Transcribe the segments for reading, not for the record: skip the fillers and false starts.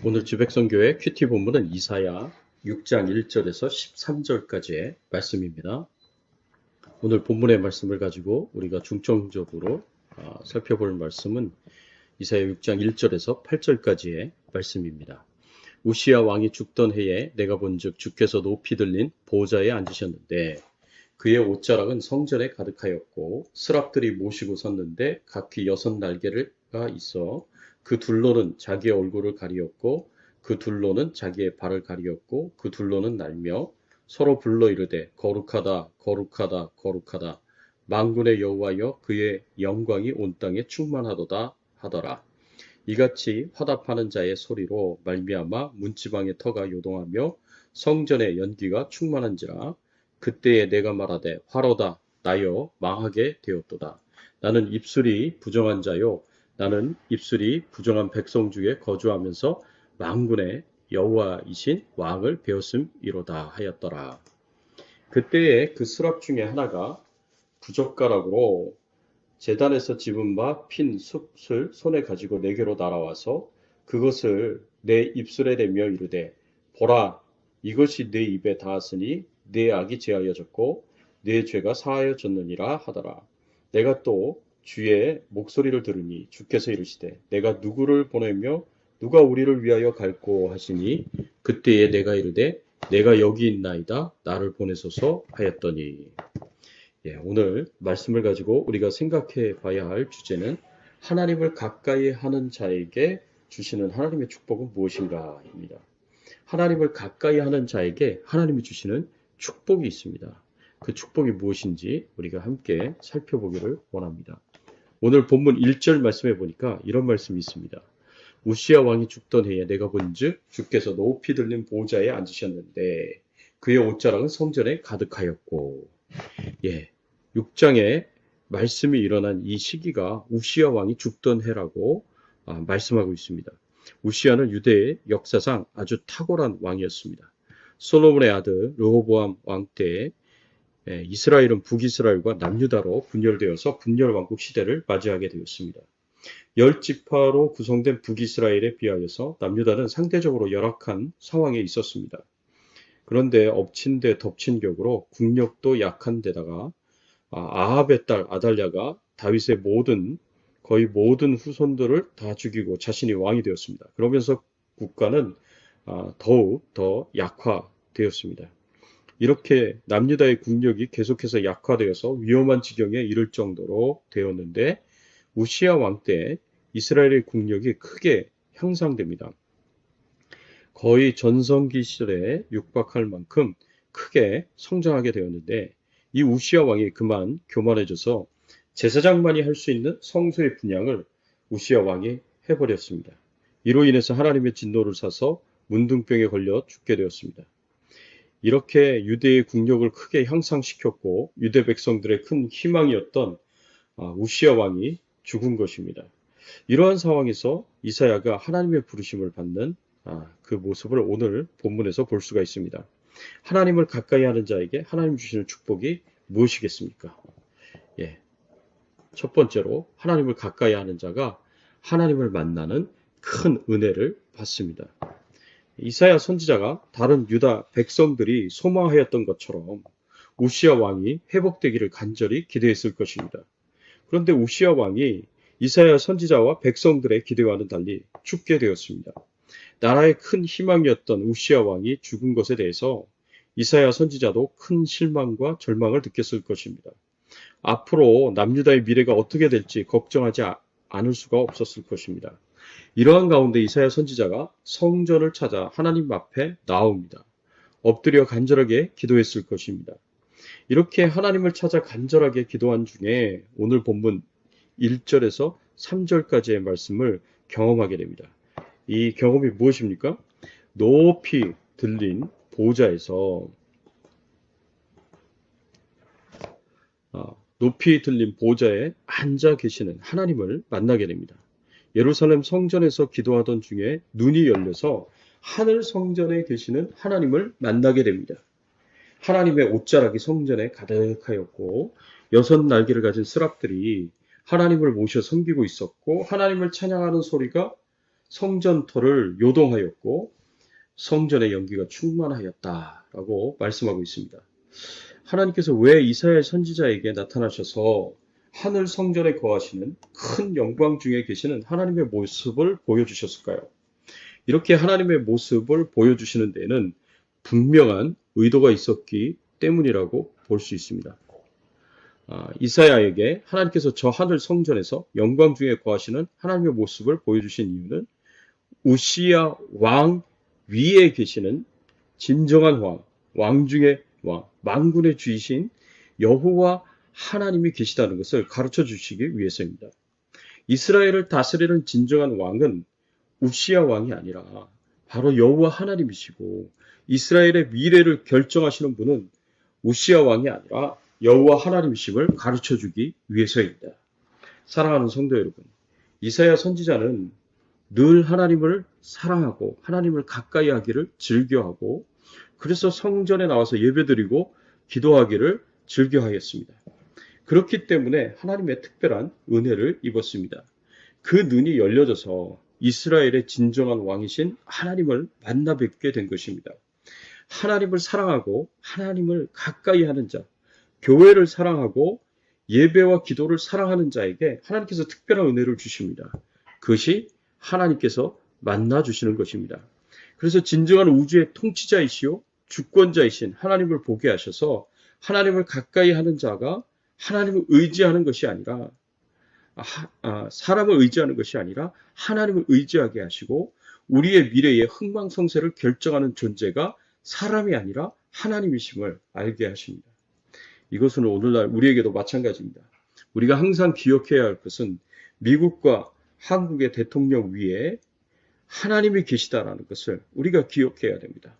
오늘 주백성교회 큐티 본문은 이사야 6장 1절에서 13절까지의 말씀입니다. 오늘 본문의 말씀을 가지고 우리가 중점적으로 살펴볼 말씀은 이사야 6장 1절에서 8절까지의 말씀입니다. 우시야 왕이 죽던 해에 내가 본즉 주께서 높이 들린 보좌에 앉으셨는데 그의 옷자락은 성전에 가득하였고 스랍들이 모시고 섰는데 각기 6날개가 있어 그 둘로는 자기의 얼굴을 가리었고 그 둘로는 자기의 발을 가리었고 그 둘로는 날며 서로 불러 이르되 거룩하다 거룩하다 거룩하다 만군의 여호와여 그의 영광이 온 땅에 충만하도다 하더라. 이같이 화답하는 자의 소리로 말미암아 문지방의 터가 요동하며 성전의 연기가 충만한지라. 그때에 내가 말하되 화로다 나여 망하게 되었도다. 나는 입술이 부정한 자요 나는 입술이 부정한 백성 중에 거주하면서 만군의 여호와이신 왕을 배웠음이로다 하였더라. 그때에 그 수랍 중에 하나가 부젓가락으로 제단에서 집은 바 핀 숯을 손에 가지고 내게로 날아와서 그것을 내 입술에 대며 이르되 보라 이것이 내 입에 닿았으니 내 악이 제하여졌고 내 죄가 사하여졌느니라 하더라. 내가 또 주의 목소리를 들으니 주께서 이르시되 내가 누구를 보내며 누가 우리를 위하여 갈꼬 하시니 그때에 내가 이르되 내가 여기 있나이다 나를 보내소서 하였더니. 오늘 말씀을 가지고 우리가 생각해 봐야 할 주제는 하나님을 가까이 하는 자에게 주시는 하나님의 축복은 무엇인가입니다. 하나님을 가까이 하는 자에게 하나님이 주시는 축복이 있습니다. 그 축복이 무엇인지 우리가 함께 살펴보기를 원합니다. 오늘 본문 1절 말씀해 보니까 이런 말씀이 있습니다. 우시야 왕이 죽던 해에 내가 본즉 주께서 높이 들린 보좌에 앉으셨는데 그의 옷자락은 성전에 가득하였고 6장에 말씀이 일어난 이 시기가 우시야 왕이 죽던 해라고 말씀하고 있습니다. 우시야는 유대의 역사상 아주 탁월한 왕이었습니다. 솔로몬의 아들 르호보암 왕 때 이스라엘은 북이스라엘과 남유다로 분열되어서 분열왕국 시대를 맞이하게 되었습니다. 10지파로 구성된 북이스라엘에 비하여서 남유다는 상대적으로 열악한 상황에 있었습니다. 그런데 엎친 데 덮친 격으로 국력도 약한 데다가 아합의 딸 아달랴가 다윗의 거의 모든 후손들을 다 죽이고 자신이 왕이 되었습니다. 그러면서 국가는 더욱 더 약화되었습니다. 이렇게 남유다의 국력이 계속해서 약화되어서 위험한 지경에 이를 정도로 되었는데 우시야 왕 때 이스라엘의 국력이 크게 향상됩니다. 거의 전성기 시절에 육박할 만큼 크게 성장하게 되었는데 이 우시야 왕이 그만 교만해져서 제사장만이 할 수 있는 성소의 분향을 우시야 왕이 해버렸습니다. 이로 인해서 하나님의 진노를 사서 문둥병에 걸려 죽게 되었습니다. 이렇게 유대의 국력을 크게 향상시켰고 유대 백성들의 큰 희망이었던 우시야 왕이 죽은 것입니다. 이러한 상황에서 이사야가 하나님의 부르심을 받는 그 모습을 오늘 본문에서 볼 수가 있습니다. 하나님을 가까이 하는 자에게 하나님 주시는 축복이 무엇이겠습니까? 첫 번째로 하나님을 가까이 하는 자가 하나님을 만나는 큰 은혜를 받습니다. 이사야 선지자가 다른 유다 백성들이 소망하였던 것처럼 우시야 왕이 회복되기를 간절히 기대했을 것입니다. 그런데 우시야 왕이 이사야 선지자와 백성들의 기대와는 달리 죽게 되었습니다. 나라의 큰 희망이었던 우시야 왕이 죽은 것에 대해서 이사야 선지자도 큰 실망과 절망을 느꼈을 것입니다. 앞으로 남유다의 미래가 어떻게 될지 걱정하지 않을 수가 없었을 것입니다. 이러한 가운데 이사야 선지자가 성전을 찾아 하나님 앞에 나옵니다. 엎드려 간절하게 기도했을 것입니다. 이렇게 하나님을 찾아 간절하게 기도한 중에 오늘 본문 1절에서 3절까지의 말씀을 경험하게 됩니다. 이 경험이 무엇입니까? 높이 들린 보좌에서 높이 들린 보좌에 앉아 계시는 하나님을 만나게 됩니다. 예루살렘 성전에서 기도하던 중에 눈이 열려서 하늘 성전에 계시는 하나님을 만나게 됩니다. 하나님의 옷자락이 성전에 가득하였고 6날개를 가진 스랍들이 하나님을 모셔 섬기고 있었고 하나님을 찬양하는 소리가 성전터를 요동하였고 성전의 연기가 충만하였다라고 말씀하고 있습니다. 하나님께서 왜 이사야 선지자에게 나타나셔서 하늘 성전에 거하시는 큰 영광 중에 계시는 하나님의 모습을 보여주셨을까요? 이렇게 하나님의 모습을 보여주시는 데에는 분명한 의도가 있었기 때문이라고 볼 수 있습니다. 이사야에게 하나님께서 저 하늘 성전에서 영광 중에 거하시는 하나님의 모습을 보여주신 이유는 우시야 왕 위에 계시는 진정한 왕 중의 왕, 만군의 주이신 여호와 하나님이 계시다는 것을 가르쳐 주시기 위해서입니다. 이스라엘을 다스리는 진정한 왕은 우시야 왕이 아니라 바로 여호와 하나님이시고 이스라엘의 미래를 결정하시는 분은 우시야 왕이 아니라 여호와 하나님이심을 가르쳐 주기 위해서입니다. 사랑하는 성도 여러분, 이사야 선지자는 늘 하나님을 사랑하고 하나님을 가까이 하기를 즐겨하고 그래서 성전에 나와서 예배드리고 기도하기를 즐겨하였습니다. 그렇기 때문에 하나님의 특별한 은혜를 입었습니다. 그 눈이 열려져서 이스라엘의 진정한 왕이신 하나님을 만나 뵙게 된 것입니다. 하나님을 사랑하고 하나님을 가까이 하는 자, 교회를 사랑하고 예배와 기도를 사랑하는 자에게 하나님께서 특별한 은혜를 주십니다. 그것이 하나님께서 만나 주시는 것입니다. 그래서 진정한 우주의 통치자이시요 주권자이신 하나님을 보게 하셔서 하나님을 가까이 하는 자가 하나님을 의지하는 것이 아니라 사람을 의지하는 것이 아니라 하나님을 의지하게 하시고 우리의 미래의 흥망성쇠를 결정하는 존재가 사람이 아니라 하나님이심을 알게 하십니다. 이것은 오늘날 우리에게도 마찬가지입니다. 우리가 항상 기억해야 할 것은 미국과 한국의 대통령 위에 하나님이 계시다라는 것을 우리가 기억해야 됩니다.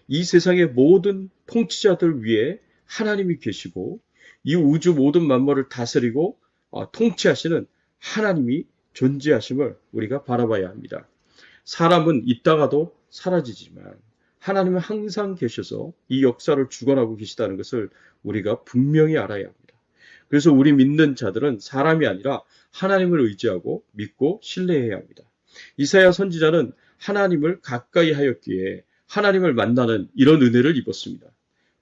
이 세상의 모든 통치자들 위에 하나님이 계시고 이 우주 모든 만물을 다스리고 통치하시는 하나님이 존재하심을 우리가 바라봐야 합니다. 사람은 있다가도 사라지지만 하나님은 항상 계셔서 이 역사를 주관하고 계시다는 것을 우리가 분명히 알아야 합니다. 그래서 우리 믿는 자들은 사람이 아니라 하나님을 의지하고 믿고 신뢰해야 합니다. 이사야 선지자는 하나님을 가까이 하였기에 하나님을 만나는 이런 은혜를 입었습니다.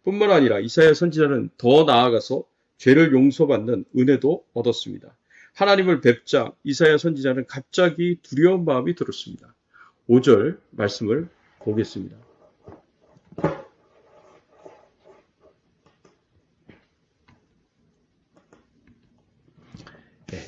뿐만 아니라 이사야 선지자는 더 나아가서 죄를 용서받는 은혜도 얻었습니다. 하나님을 뵙자 이사야 선지자는 갑자기 두려운 마음이 들었습니다. 5절 말씀을 보겠습니다.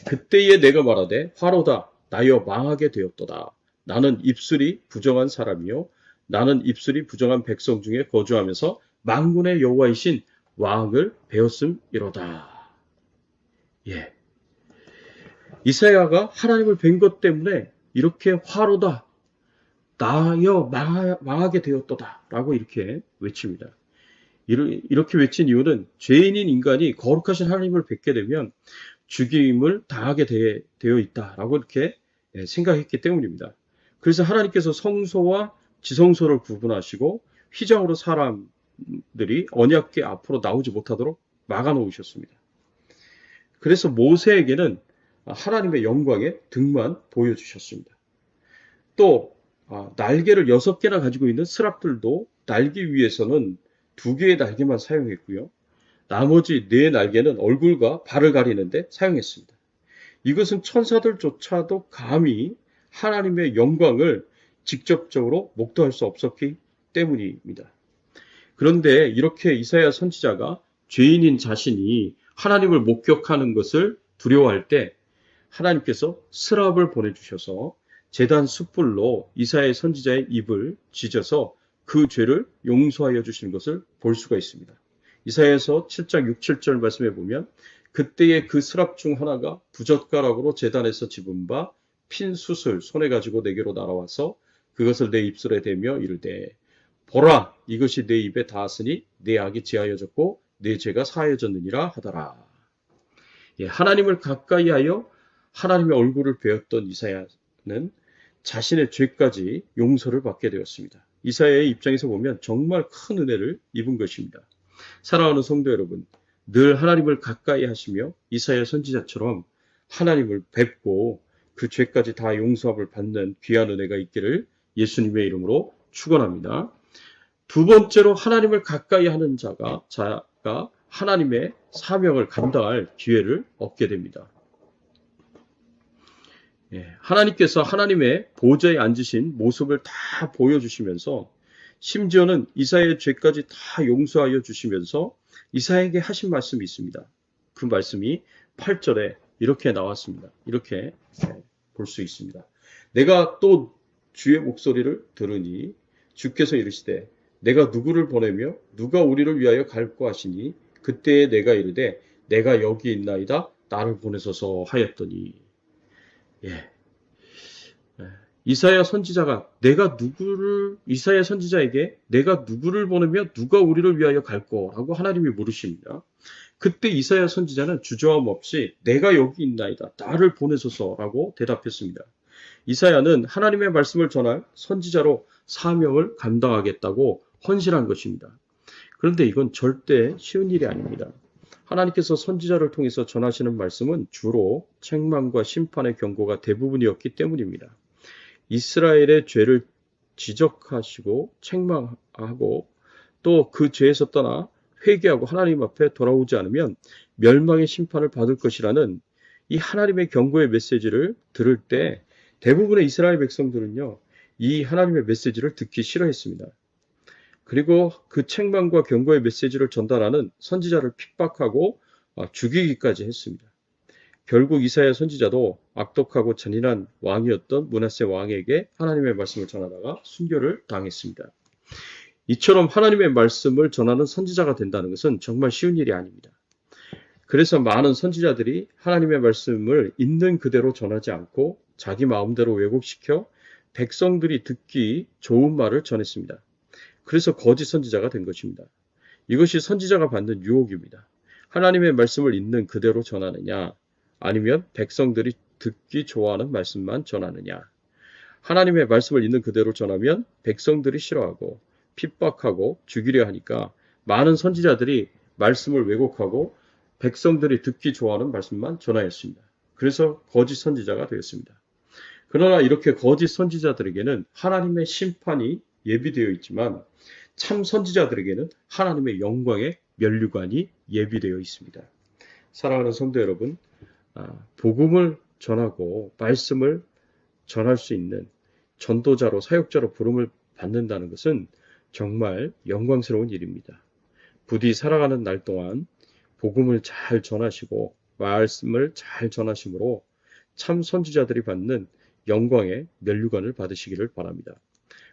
그때에 내가 말하되 화로다 나여 망하게 되었도다. 나는 입술이 부정한 사람이요 나는 입술이 부정한 백성 중에 거주하면서 만군의 여호와이신 왕을 배웠음이로다. 예. 이사야가 하나님을 뵌 것 때문에 이렇게 화로다 나여 망하게 되었도다 라고 이렇게 외칩니다. 이렇게 외친 이유는 죄인인 인간이 거룩하신 하나님을 뵙게 되면 죽임을 당하게 되어 있다라고 이렇게 생각했기 때문입니다. 그래서 하나님께서 성소와 지성소를 구분하시고 휘장으로 사람들이 언약궤 앞으로 나오지 못하도록 막아놓으셨습니다. 그래서 모세에게는 하나님의 영광의 등만 보여주셨습니다. 또 날개를 6개나 가지고 있는 스랍들도 날기 위해서는 2개의 날개만 사용했고요. 나머지 4날개는 얼굴과 발을 가리는데 사용했습니다. 이것은 천사들조차도 감히 하나님의 영광을 직접적으로 목도할 수 없었기 때문입니다. 그런데 이렇게 이사야 선지자가 죄인인 자신이 하나님을 목격하는 것을 두려워할 때 하나님께서 스랍을 보내주셔서 제단 숯불로 이사야 선지자의 입을 찢어서 그 죄를 용서하여 주시는 것을 볼 수가 있습니다. 이사야서 7장 6, 7절 말씀해 보면 그때의 그 스랍 중 하나가 부젓가락으로 제단에서 집은 바 핀 숯을 손에 가지고 내게로 날아와서 그것을 내 입술에 대며 이르되 보라 이것이 내 입에 닿았으니 내 악이 제하여졌고 내 죄가 사하여졌느니라 하더라. 예, 하나님을 가까이 하여 하나님의 얼굴을 배웠던 이사야는 자신의 죄까지 용서를 받게 되었습니다. 이사야의 입장에서 보면 정말 큰 은혜를 입은 것입니다. 사랑하는 성도 여러분, 늘 하나님을 가까이 하시며 이사야 선지자처럼 하나님을 뵙고 그 죄까지 다 용서함을 받는 귀한 은혜가 있기를 예수님의 이름으로 축원합니다. 두 번째로 하나님을 가까이 하는 자가 하나님의 사명을 감당할 기회를 얻게 됩니다. 하나님께서 하나님의 보좌에 앉으신 모습을 다 보여주시면서 심지어는 이사야의 죄까지 다 용서하여 주시면서 이사야에게 하신 말씀이 있습니다. 그 말씀이 8절에 이렇게 나왔습니다. 이렇게 볼 수 있습니다. 내가 또 주의 목소리를 들으니 주께서 이르시되 내가 누구를 보내며 누가 우리를 위하여 갈고 하시니 그때에 내가 이르되 내가 여기 있나이다 나를 보내소서 하였더니 이사야 선지자가 이사야 선지자에게 내가 누구를 보내며 누가 우리를 위하여 갈꼬라고 하나님이 물으십니다. 그때 이사야 선지자는 주저함 없이 내가 여기 있나이다 나를 보내소서라고 대답했습니다. 이사야는 하나님의 말씀을 전할 선지자로 사명을 감당하겠다고 헌신한 것입니다. 그런데 이건 절대 쉬운 일이 아닙니다. 하나님께서 선지자를 통해서 전하시는 말씀은 주로 책망과 심판의 경고가 대부분이었기 때문입니다. 이스라엘의 죄를 지적하시고 책망하고 또 그 죄에서 떠나 회개하고 하나님 앞에 돌아오지 않으면 멸망의 심판을 받을 것이라는 이 하나님의 경고의 메시지를 들을 때 대부분의 이스라엘 백성들은요, 이 하나님의 메시지를 듣기 싫어했습니다. 그리고 그 책망과 경고의 메시지를 전달하는 선지자를 핍박하고 죽이기까지 했습니다. 결국 이사야 선지자도 악독하고 잔인한 왕이었던 므낫세 왕에게 하나님의 말씀을 전하다가 순교를 당했습니다. 이처럼 하나님의 말씀을 전하는 선지자가 된다는 것은 정말 쉬운 일이 아닙니다. 그래서 많은 선지자들이 하나님의 말씀을 있는 그대로 전하지 않고 자기 마음대로 왜곡시켜 백성들이 듣기 좋은 말을 전했습니다. 그래서 거짓 선지자가 된 것입니다. 이것이 선지자가 받는 유혹입니다. 하나님의 말씀을 있는 그대로 전하느냐, 아니면 백성들이 듣기 좋아하는 말씀만 전하느냐. 하나님의 말씀을 있는 그대로 전하면 백성들이 싫어하고 핍박하고 죽이려 하니까 많은 선지자들이 말씀을 왜곡하고 백성들이 듣기 좋아하는 말씀만 전하였습니다. 그래서 거짓 선지자가 되었습니다. 그러나 이렇게 거짓 선지자들에게는 하나님의 심판이 예비되어 있지만 참 선지자들에게는 하나님의 영광의 면류관이 예비되어 있습니다. 사랑하는 성도 여러분, 복음을 전하고 말씀을 전할 수 있는 전도자로 사역자로 부름을 받는다는 것은 정말 영광스러운 일입니다. 부디 살아가는 날 동안 복음을 잘 전하시고 말씀을 잘 전하심으로 참 선지자들이 받는 영광의 면류관을 받으시기를 바랍니다.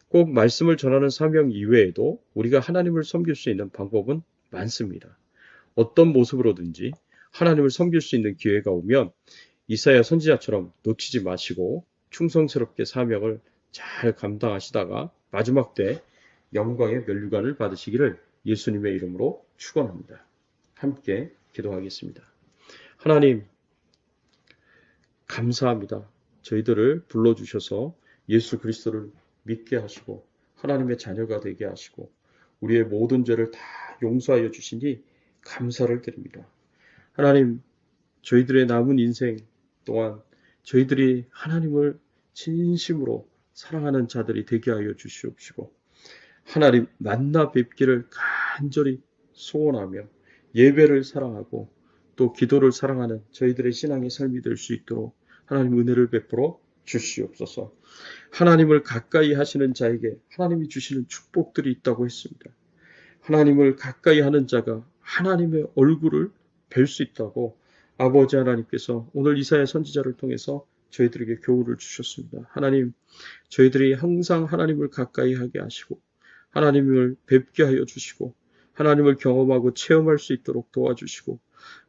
꼭 말씀을 전하는 사명 이외에도 우리가 하나님을 섬길 수 있는 방법은 많습니다. 어떤 모습으로든지 하나님을 섬길 수 있는 기회가 오면 이사야 선지자처럼 놓치지 마시고 충성스럽게 사명을 잘 감당하시다가 마지막 때 영광의 면류관을 받으시기를 예수님의 이름으로 축원합니다. 함께 기도하겠습니다. 하나님, 감사합니다. 저희들을 불러주셔서 예수 그리스도를 믿게 하시고 하나님의 자녀가 되게 하시고 우리의 모든 죄를 다 용서하여 주시니 감사를 드립니다. 하나님, 저희들의 남은 인생 동안 저희들이 하나님을 진심으로 사랑하는 자들이 되게 하여 주시옵시고 하나님 만나 뵙기를 간절히 소원하며 예배를 사랑하고 또 기도를 사랑하는 저희들의 신앙의 삶이 될 수 있도록 하나님 은혜를 베풀어 주시옵소서. 하나님을 가까이 하시는 자에게 하나님이 주시는 축복들이 있다고 했습니다. 하나님을 가까이 하는 자가 하나님의 얼굴을 뵐 수 있다고 아버지 하나님께서 오늘 이사야 선지자를 통해서 저희들에게 교훈을 주셨습니다. 하나님, 저희들이 항상 하나님을 가까이 하게 하시고 하나님을 뵙게 하여 주시고 하나님을 경험하고 체험할 수 있도록 도와주시고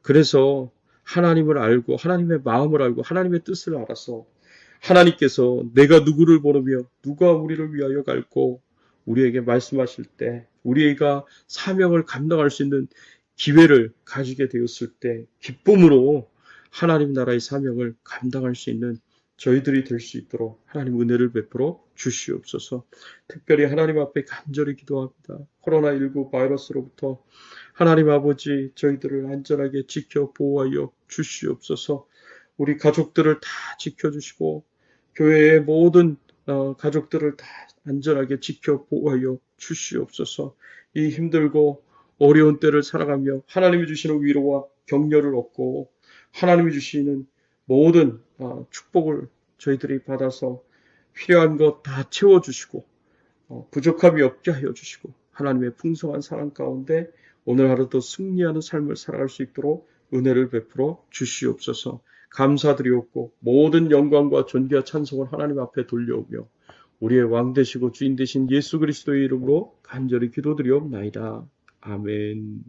그래서 하나님을 알고 하나님의 마음을 알고 하나님의 뜻을 알아서 하나님께서 내가 누구를 보내며 누가 우리를 위하여 갈고 우리에게 말씀하실 때 우리가 사명을 감당할 수 있는 기회를 가지게 되었을 때 기쁨으로 하나님 나라의 사명을 감당할 수 있는 저희들이 될 수 있도록 하나님 은혜를 베풀어 주시옵소서. 특별히 하나님 앞에 간절히 기도합니다. 코로나19 바이러스로부터 하나님 아버지 저희들을 안전하게 지켜 보호하여 주시옵소서. 우리 가족들을 다 지켜주시고 교회의 모든 가족들을 다 안전하게 지켜 보호하여 주시옵소서. 이 힘들고 어려운 때를 살아가며 하나님이 주시는 위로와 격려를 얻고 하나님이 주시는 모든 축복을 저희들이 받아서 필요한 것 다 채워주시고 부족함이 없게 하여 주시고 하나님의 풍성한 사랑 가운데 오늘 하루도 승리하는 삶을 살아갈 수 있도록 은혜를 베풀어 주시옵소서. 감사드리옵고 모든 영광과 존귀와 찬송을 하나님 앞에 돌려오며 우리의 왕 되시고 주인 되신 예수 그리스도의 이름으로 간절히 기도드리옵나이다. 아멘.